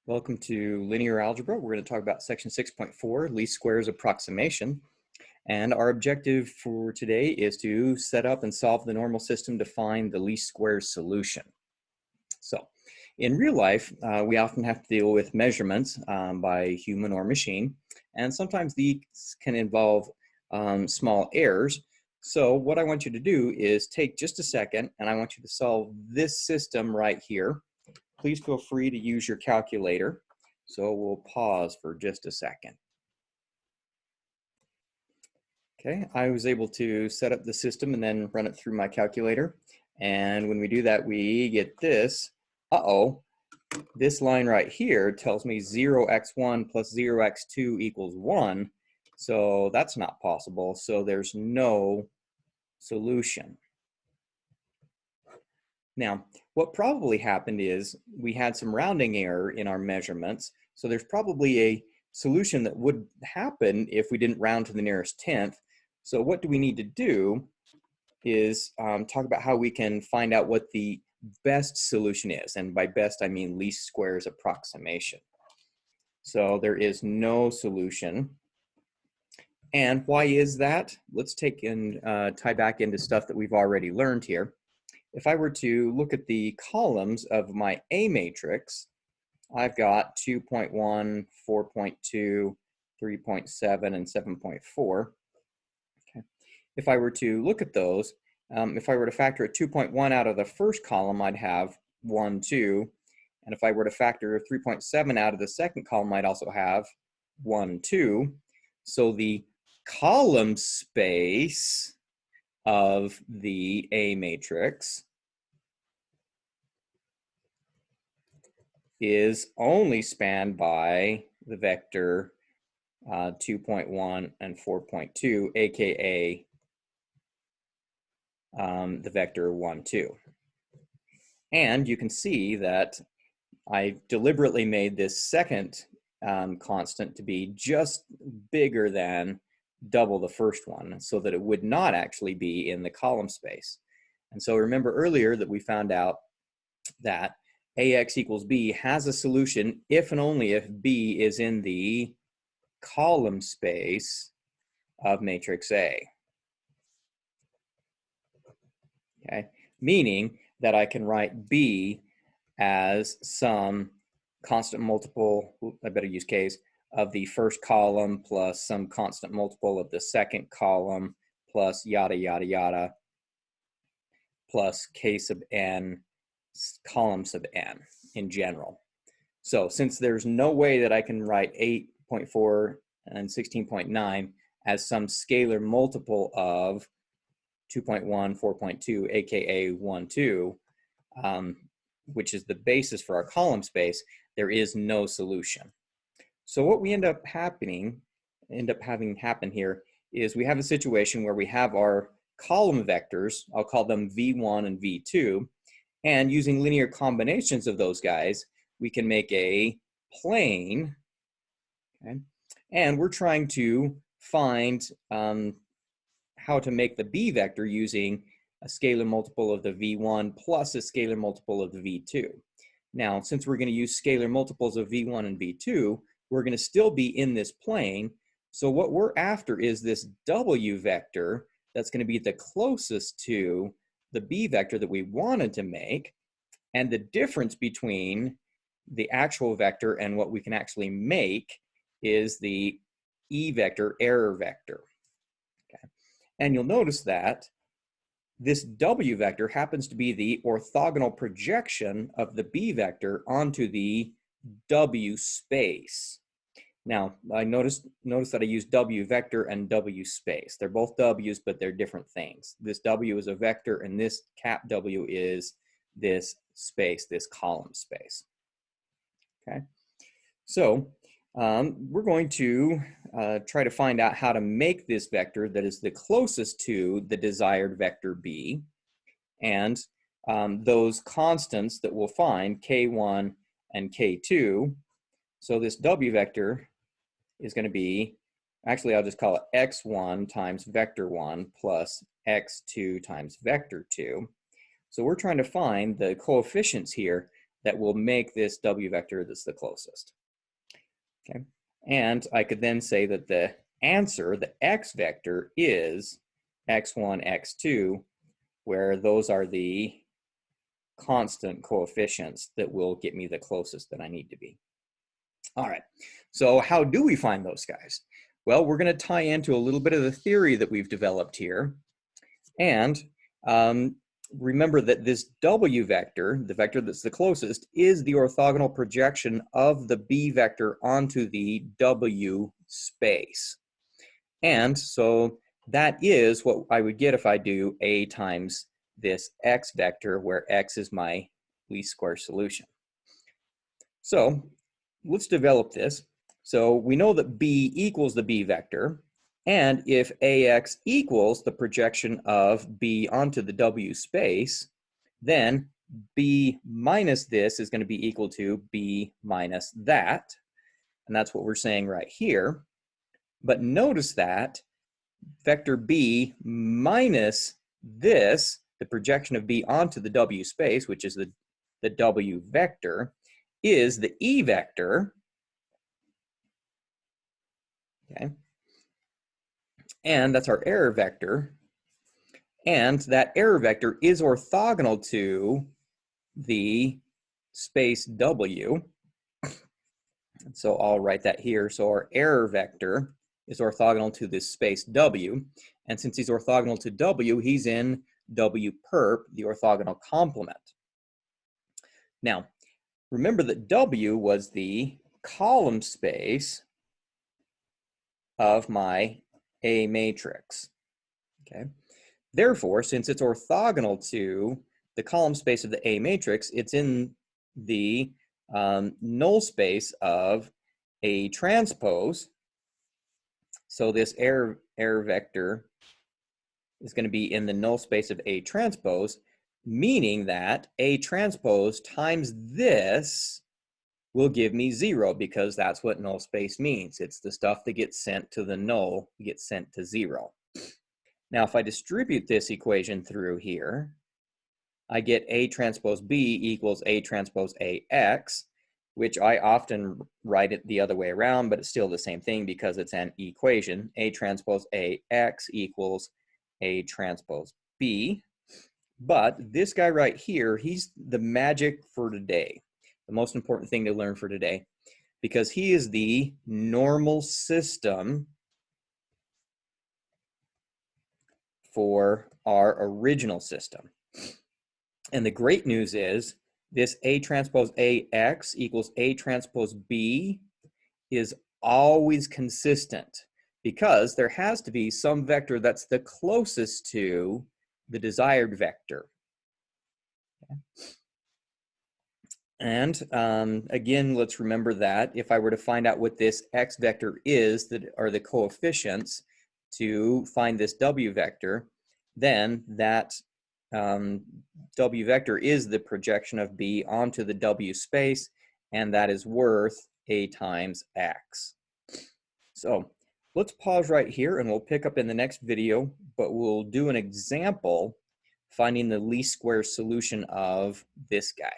Welcome to linear algebra. We're going to talk about section 6.4, least squares approximation. And our objective for today is to set up and solve the normal system to find the least squares solution. So in real life, we often have to deal with measurements by human or machine. And sometimes these can involve small errors. So what I want you to do is take just a second and I want you to solve this system right here. Please feel free to use your calculator. So we'll pause for just a second. Okay, I was able to set up the system and then run it through my calculator. And when we do that, we get this. This line right here tells me 0x1 plus 0x2 equals 1. So that's not possible. So there's no solution. Now, what probably happened is we had some rounding error in our measurements. So there's probably a solution that would happen if we didn't round to the nearest tenth. So what do we need to do is talk about how we can find out what the best solution is. And by best, I mean least squares approximation. So there is no solution. And why is that? Let's take and tie back into stuff that we've already learned here. If I were to look at the columns of my A matrix, I've got 2.1, 4.2, 3.7, and 7.4. Okay. If I were to look at those, if I were to factor a 2.1 out of the first column, I'd have 1, 2. And if I were to factor 3.7 out of the second column, I'd also have 1, 2. So the column space of the A matrix is only spanned by the vector 2.1 and 4.2, aka the vector 1, 2. And you can see that I deliberately made this second constant to be just bigger than double the first one so that it would not actually be in the column space. And so remember earlier that we found out that AX equals B has a solution if and only if B is in the column space of matrix A. Okay, meaning that I can write B as some constant multiple, I better use K's, of the first column plus some constant multiple of the second column plus yada, yada, yada, plus K sub n column sub n in general. So since there's no way that I can write 8.4 and 16.9 as some scalar multiple of 2.1, 4.2, aka 1, 2, which is the basis for our column space, there is no solution. So what we end up having happen here is we have a situation where we have our column vectors, I'll call them V1 and V2, and using linear combinations of those guys, we can make a plane, okay? And we're trying to find how to make the B vector using a scalar multiple of the V1 plus a scalar multiple of the V2. Now, since we're going to use scalar multiples of V1 and V2, we're going to still be in this plane. So what we're after is this W vector that's going to be the closest to the B vector that we wanted to make, and the difference between the actual vector and what we can actually make is the E vector, error vector. Okay. And you'll notice that this W vector happens to be the orthogonal projection of the B vector onto the W space. Now, I notice that I use W vector and W space. They're both W's, but they're different things. This W is a vector, and this cap W is this space, this column space. Okay, so we're going to try to find out how to make this vector that is the closest to the desired vector B, and those constants that we'll find, K1 and K2. So this W vector is going to be, actually I'll just call it x1 times vector 1 plus x2 times vector 2. So we're trying to find the coefficients here that will make this W vector that's the closest. Okay, and I could then say that the answer, the X vector, is x1, x2, where those are the constant coefficients that will get me the closest that I need to be. All right, so how do we find those guys? Well, we're going to tie into a little bit of the theory that we've developed here. And remember that this W vector, the vector that's the closest, is the orthogonal projection of the B vector onto the W space. And so that is what I would get if I do A times this X vector, where X is my least square solution. So let's develop this. So we know that B equals the B vector. And if AX equals the projection of B onto the W space, then B minus this is going to be equal to B minus that. And that's what we're saying right here. But notice that vector B minus this, the projection of B onto the W space, which is the W vector, is the E vector. Okay. And that's our error vector. And that error vector is orthogonal to the space W. So I'll write that here. So our error vector is orthogonal to this space W. And since he's orthogonal to W, he's in W perp, the orthogonal complement. Now, remember that W was the column space of my A matrix. Okay. Therefore, since it's orthogonal to the column space of the A matrix, it's in the null space of A transpose. So this error vector is going to be in the null space of A transpose, meaning that A transpose times this will give me 0, because that's what null space means. It's the stuff that gets sent to the null gets sent to 0. Now, if I distribute this equation through here, I get A transpose B equals A transpose AX, which I often write it the other way around, but it's still the same thing because it's an equation. A transpose AX equals A transpose B. But this guy right here, he's the magic for today, the most important thing to learn for today, because he is the normal system for our original system. And the great news is this A transpose AX equals A transpose B is always consistent, because there has to be some vector that's the closest to the desired vector. Okay. And again, let's remember that if I were to find out what this X vector is, that are the coefficients to find this W vector, then that W vector is the projection of B onto the W space, and that is worth A times X. So let's pause right here and we'll pick up in the next video, but we'll do an example finding the least square solution of this guy.